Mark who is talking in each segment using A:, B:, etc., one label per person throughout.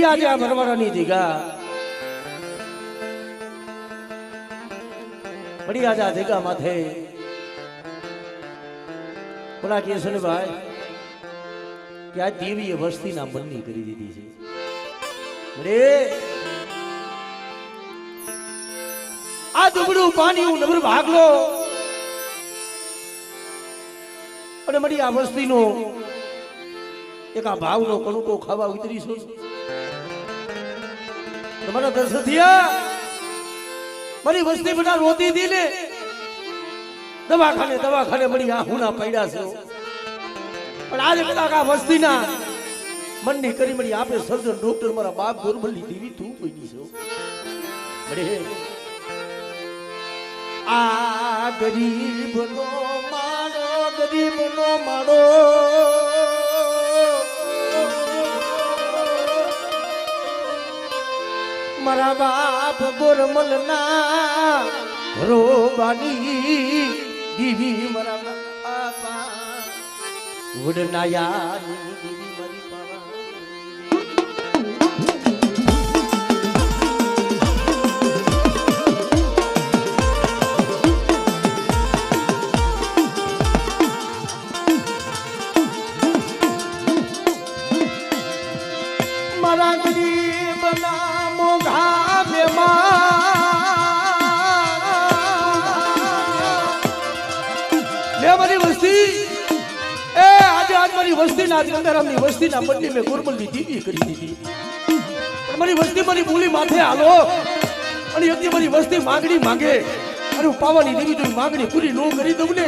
A: ઈ આજે આ ભરવાડાની જગ્યા પડી આજે આ જગ્યા માથે બોલા કે છે ને ભાઈ કે આ દેવીએ વસ્તીના મનની કરી દીધી છે આ દુબળું પાણી હું નબર ભાગલો અને મળી આ વસ્તીનો એક આ ભાવનો કણુકો ખાવા ઉતરીશું તમારા દર્શન થયા મારી વસ્તી બધા રોતી હતી ને દવાખાને મળી આ હુના પડ્યા છે પણ આજે કદાચ આ વસ્તીના મનની કરી મળી આપે સર્જન ડોક્ટર મારા બાપ ગોરબલની દેવી તું પડી છે બડે આ ગરીબનો માડો મારા બાપ ગોરમલના રોબાની દીવી મારા બાપા વડનાયાની દીવી મારી પાવા મારા ગરીબના મોઘા મેં મારી વસ્તી આજ મારી વસ્તીના ગંગારામની વસ્તીના બદલી મેં ગોરબલની દીવી કરી દીધી પણ મારી વસ્તી મારી બોલી માથે હાલો અને એકદી મારી વસ્તી માંગણી માંગે અરે હું પાવાની દેવી તો માંગણી પૂરી ન કરી દઉં ને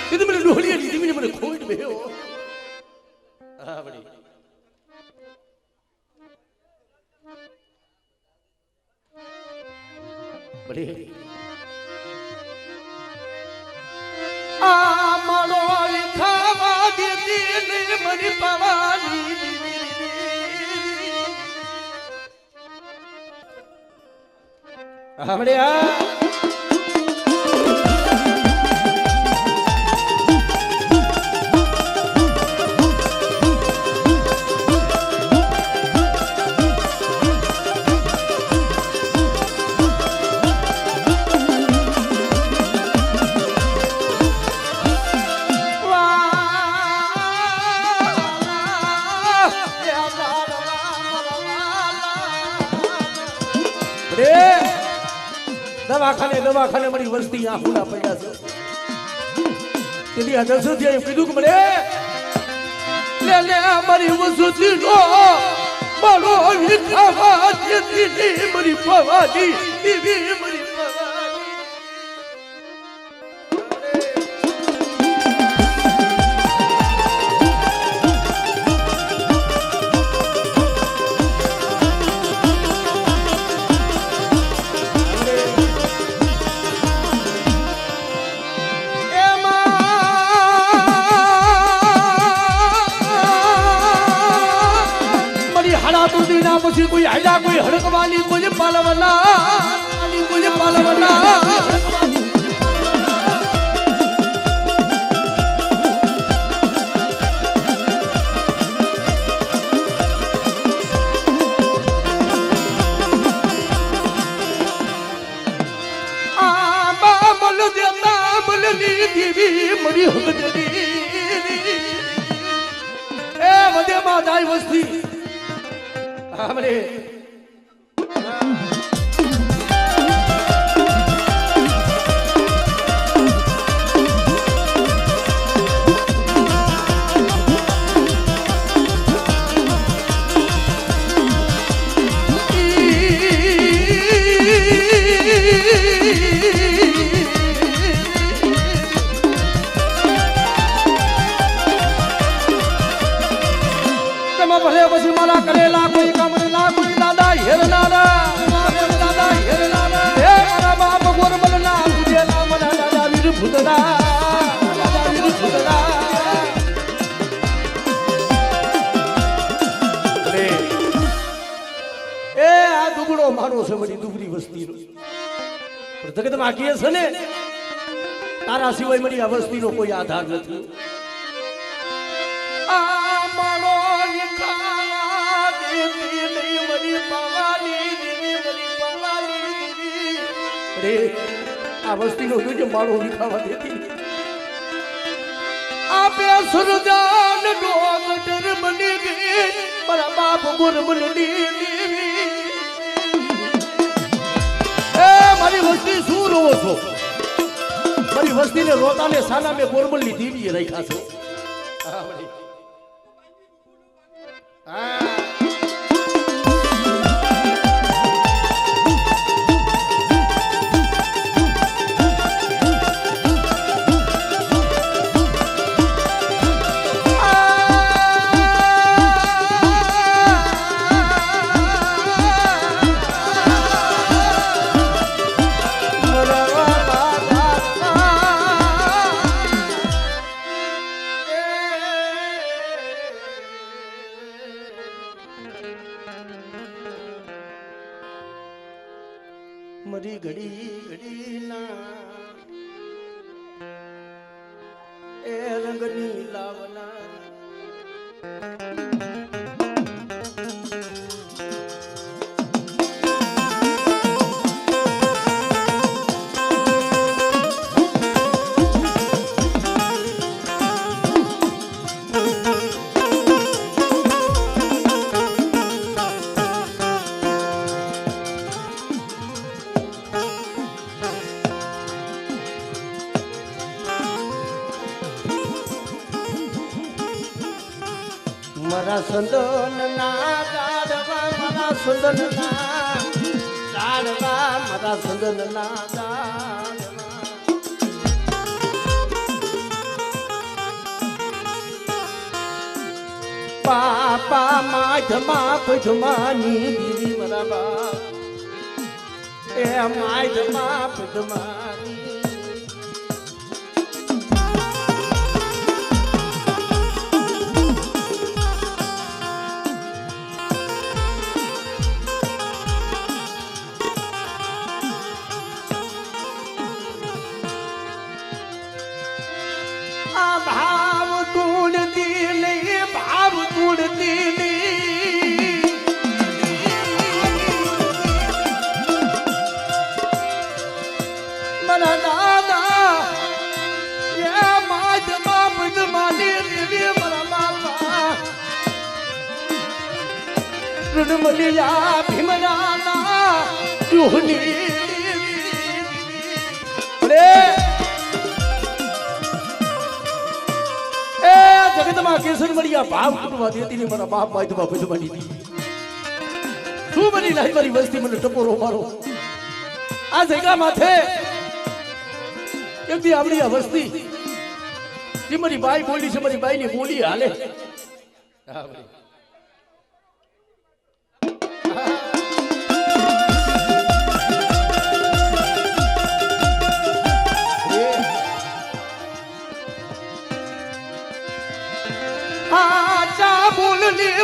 A: કીધું મને ડોહલીની દેવીને મને ખોટ બેહો હા બડી બડે આ માળો ખાવા દેતી ને મરી પાવાની આપણે દવાખાને મારી વસ્તી આંખોના પડ્યા છે તેથી આ દર્શનથી એમ કીધું કે મને લે મારી વસ્તી નો મારો વિખાવા દેતી મારી પવાની દેવી મારી પછી કોઈ આયડા કોઈ હડકવાની કોઈ પાલવના દેવી મરી હગદરી એ વધે માં જાય વસ્તી हमरे ભલે પછી મારા કરેલા કોઈ કામ ના કોઈ દાદા હેરનારા હે મારા બાપ ગોરબલના પૂજેલા મારા દાદા વીર ભૂતડા એ આ દુબળો મારો છે બધી દુબળી વસ્તીનો જગતમાં કહે છે ને તારા સિવાય મારી આ વસ્તીનો કોઈ આધાર નથી આ મારો અરે આ વસ્તીનો જોજો માળો વિખાવા દેતી આપે સુરજાન ડોગટર બની ગઈ મારા બાપ ગુરમની દેવી એ મારી વસ્તી શું રોવો છો મારી વસ્તીને રોતાને સાના મેં ગોરમલની દેવીએ રાખ્યા છે હા વળી હા મરી ઘડી ઘડીના એ રંગની લાવના મારા સંદન ના દાડવા મારા સંદન ના દાડવા મારા સંદન ના દાડવા પાપા માધમા પધમાની દીદી મારા બાપ એ માધમા પધમાની भाव तूड़ दिले भाव तूड़ दिले मना दादा ये माज बाप जमाने रे मरा बापा रुडमलिया भीमराना चूहनी अरे જગતમાં કેસર મળ્યા ભાવ કુટવા દેતી ને મારા બાપ ભાઈ તો બાપ બની હતી શું બની લાઈ મારી વસ્તી મને ટપોરો મારો આ જગ્યા માથે એકદી આવડી આ વસ્તી જે મારી બાઈ બોલી છે મારી બાઈ ની બોલી હાલે હા ભાઈ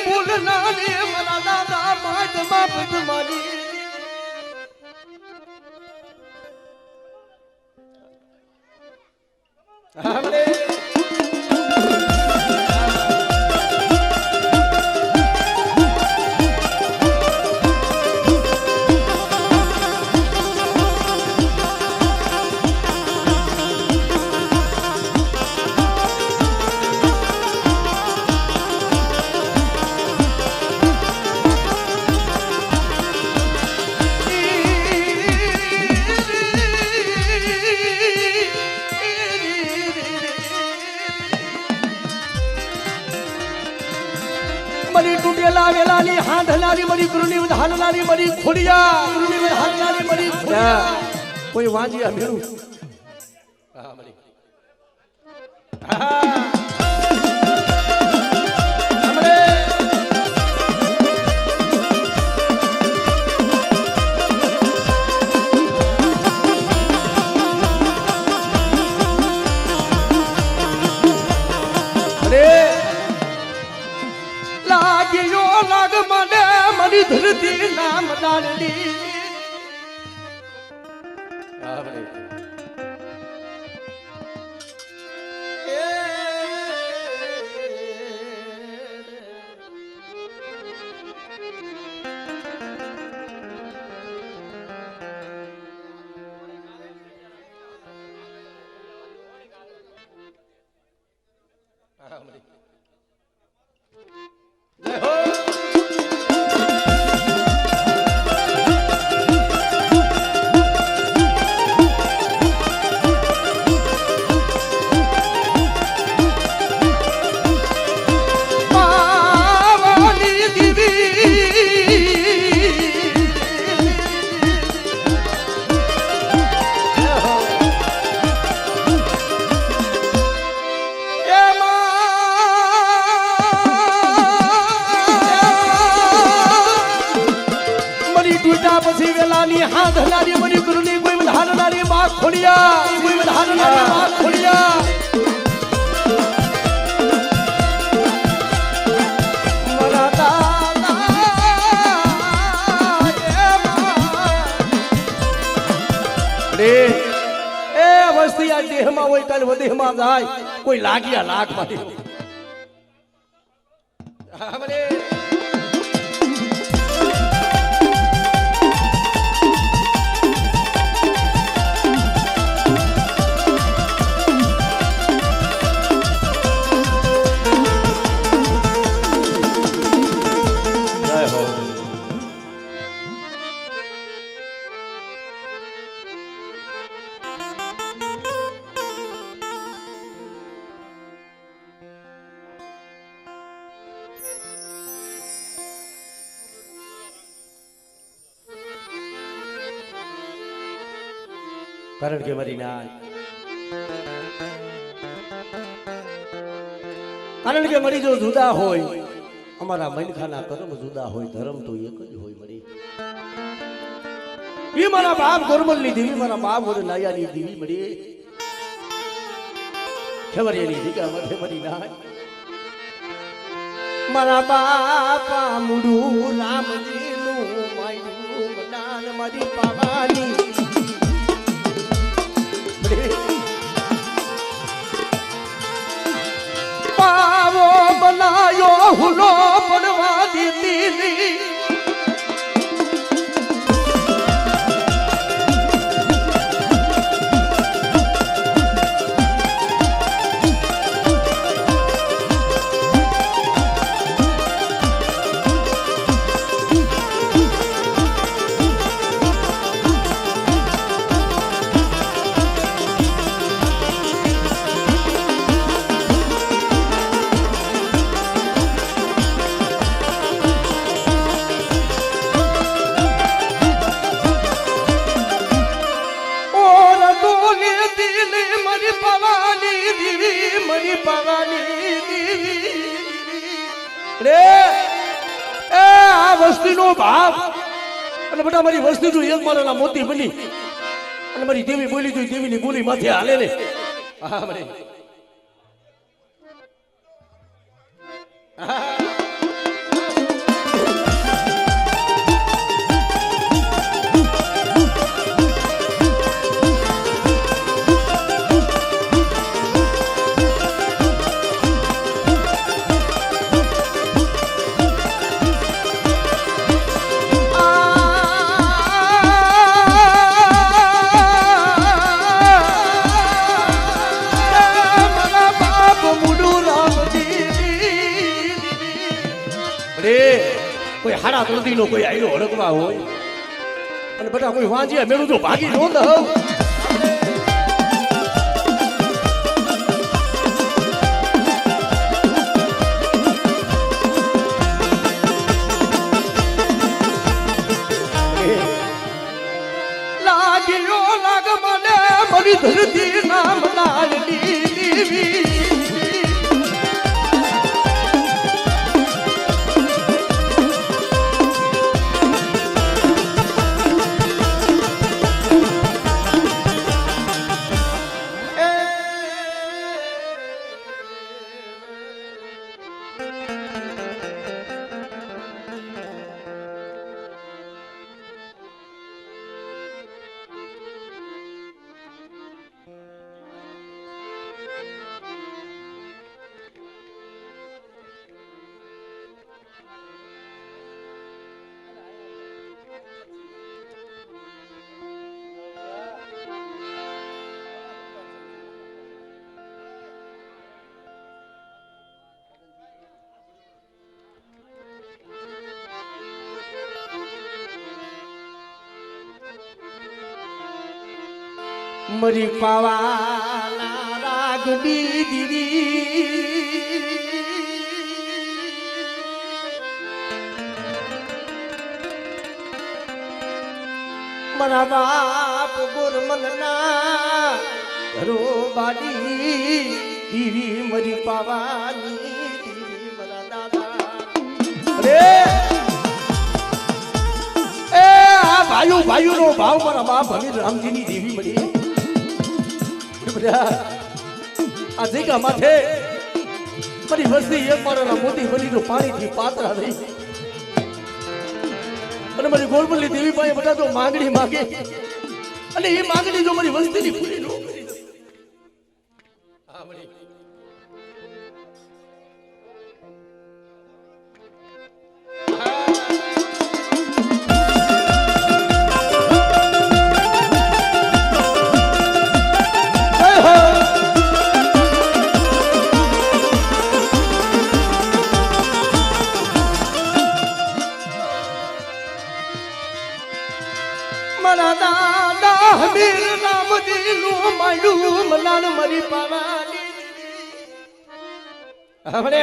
A: बोलना ने मरा दादा माज बाप तुम्हारी हमने मरी टूटेला वेलाली हांधलाली मरी गुरुनी हाललाली मरी खोडिया गुरुनी हाललाली मरी खोडिया कोई वांजिया मेरू हां मरी हां लाग मने मरी धरती नाम डालनी પછી વેલાની હાથ હલારી મરી ગુરુની કોઈ વધારનારી બા ખોડિયા કોઈ વધારનારી બા ખોડિયા મારા દાદા રે એ વસ્તી આ દેહમાં હોય કાલ વધેમાં જાય કોઈ લાગ્યા લાખ માંથી મને કારણ કે મારી નાય કારણ કે મારી જો જુદા હોય અમારા મનખાના કર્મ જુદા હોય ધર્મ તો એક જ હોય મારી એ મારા બાપ ગોરમલની દેવી મારા બાપ વડે નાયાની દેવી મળી ખેવરિયાની દીકા મધે મારી નાય મારા બાપા મુડું રામજીનું માયું મનાન મારી પાવાની પાવો બનાયો હુલો પડવા દીધી વસ્તીનો ભાવ અને બધા મારી વસ્તી જો એક મારાના મોતી બની અને મારી દેવી બોલી જોઈ દેવીની બોલી માથે હાલે ને હા મને કોઈ હાડા તોડી નો કોઈ આયરો હડકવા હોય અને બધા કોઈ વાંજ્યા મેળું તો ભાગી નો દઉં લાગ્યો લાગ મને મારી ધરતી નામ લાડલી દેવી મરી પાવાના રાગની દીદી મારા બાપ ગોરમલના ઘરો બાડી દીવી મરી પાવાની દીવી મારા દાદા અરે ભાઈઓ ભાઈઓનો ભાવ મારા મા ભગી રામજીની દેવી મળી બધા આ જગ્યા માથે મારી વસ્તી એક મારા મોટી બનીનો પાણીથી પાતળા રહી અને મારી ગોળબલ્લી દેવી પાસે બધા તો માંગણી માગે અને એ માંગણી જો મારી વસ્તીની પૂરી ન કરી મારા દાદા હમીર રામજીનું માયડું મલાણ મરી પાવાની આપણે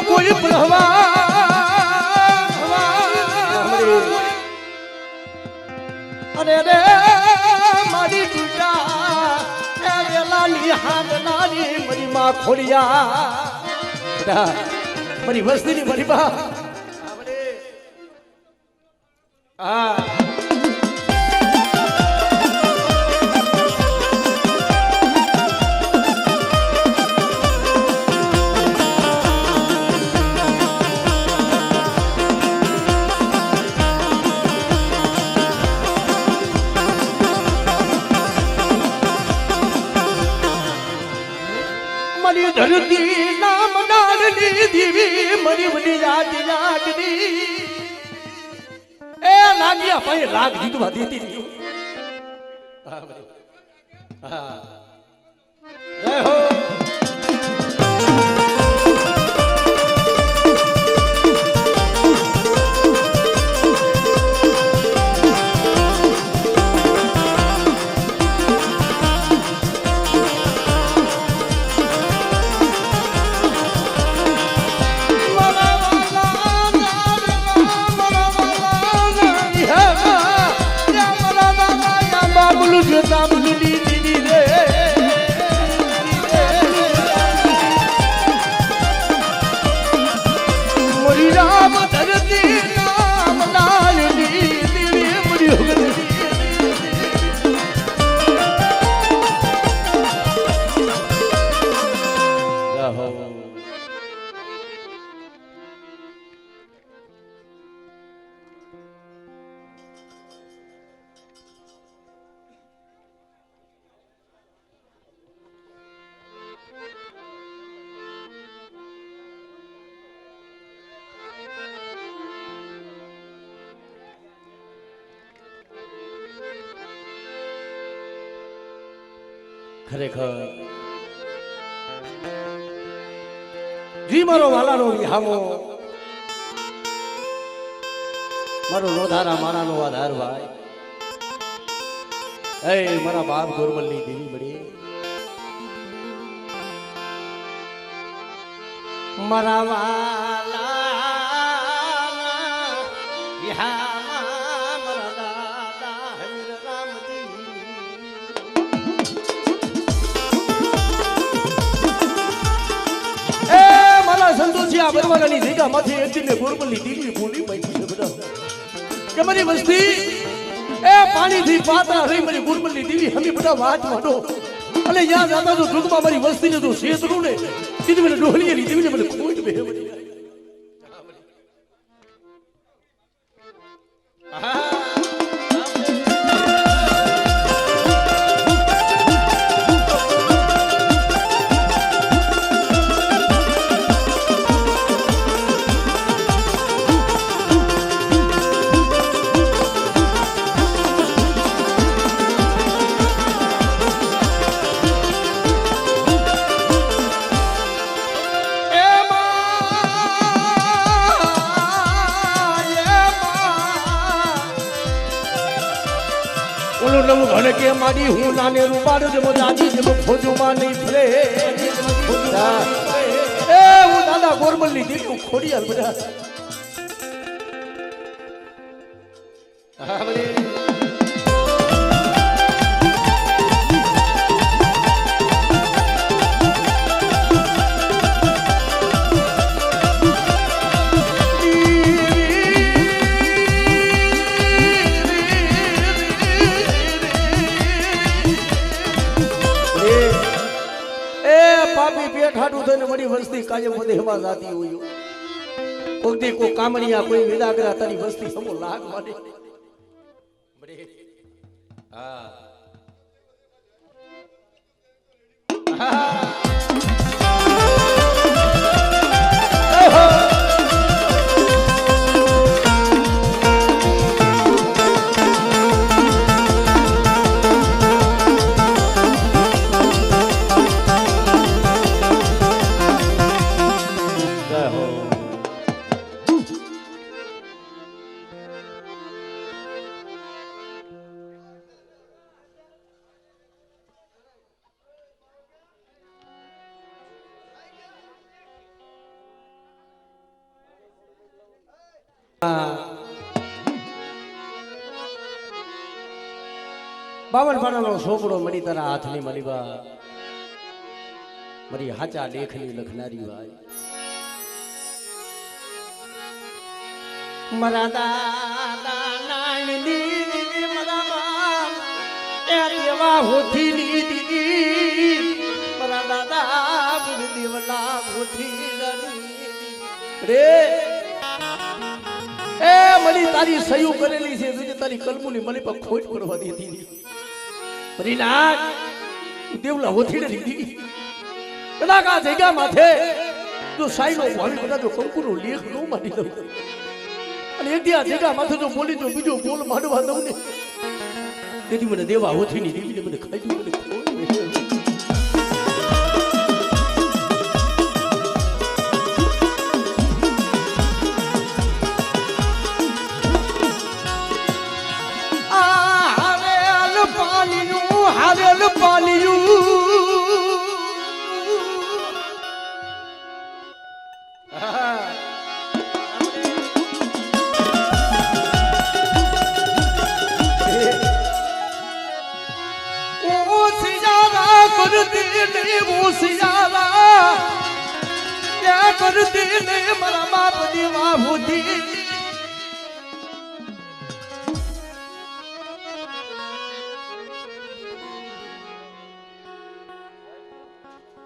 A: કોઈ અરે રે મારી ટૂટા લાલી હાથ નાની મારી માં ખોડિયા મારી વસ્તીની મારી બા હા ધરતી નામ ડાળની દીવી મરી વડી યાદ યાદની એ લાગ્યા ભાઈ રાગ જીતવા દેતી હતી હા જય હો ખરેખર જી મારો વાલાનો વિહામો મારો લોધારા મારાનો આધાર ભાઈ એ મારા બાપ ગોરબલની દેવી બળી મારા વાલાના વિહામા મારા દાદા હમીર રામજી સંતોષી આ બરવાલાની જગ્યા માંથી એકદીને ગોરબલની દીકરી બોલી પડી છે બધા કે મારી વસ્તી એ પાણીથી પાતળા રહી મારી ગોરબલની દીકરી હમી બધા વાત માંડો અને યાદ આતા તો દુઃખમાં મારી વસ્તીને તો શેતરું ને કીધું મને ડોહલીએ દીકરીને મને ખોટ બે ઓલું નવું ઘરે કે મારી હું નાને રૂપાડ જેમ દાદી જેમ ખોજુમાં નહીં ફરે એ હું દાદા ગોરબલ ની દીકરી ખોડિયાર બધા હા બરે ઠાઠું થઈને મારી વસ્તી કાયમ વધે હવા જાતી હોય કોઈથી કોઈ કામણિયા કોઈ વિદાગરા તારી વસ્તી સમો લાગ માને હા બાવન પાડાનો છોકરો મળી તારા હાથની મળી બા મારી હાચા લેખની લખનારી ભાઈ મારા દાદા નાની મારા બાપ એ દેવા હોથી લીધી મારા દાદા દેવલા હોથી રે એ મળી તારી સહયું કરેલી છે તુજે તારી કલમુની મળી પર ખોટ પડવા દીધી રીનાક દેવલા હોથીને લીધી કદાચ આ જગ્યા માથે જો સાઈનો ભાવી બધા જો કંકુનો લેખ નો મારી દઉં અને એક દી આ જગ્યા માથે જો બોલી તો બીજો બોલ માંડવા દઉં ને તેથી મને દેવા હોથીની દીવીને મને ખાઈ દઉં મને હારેલ પાલિયું ઓ સિયારા કરતી ને ઓ સિયારા ક્યાં કરતી ને મારા બાપ દેવા હોતી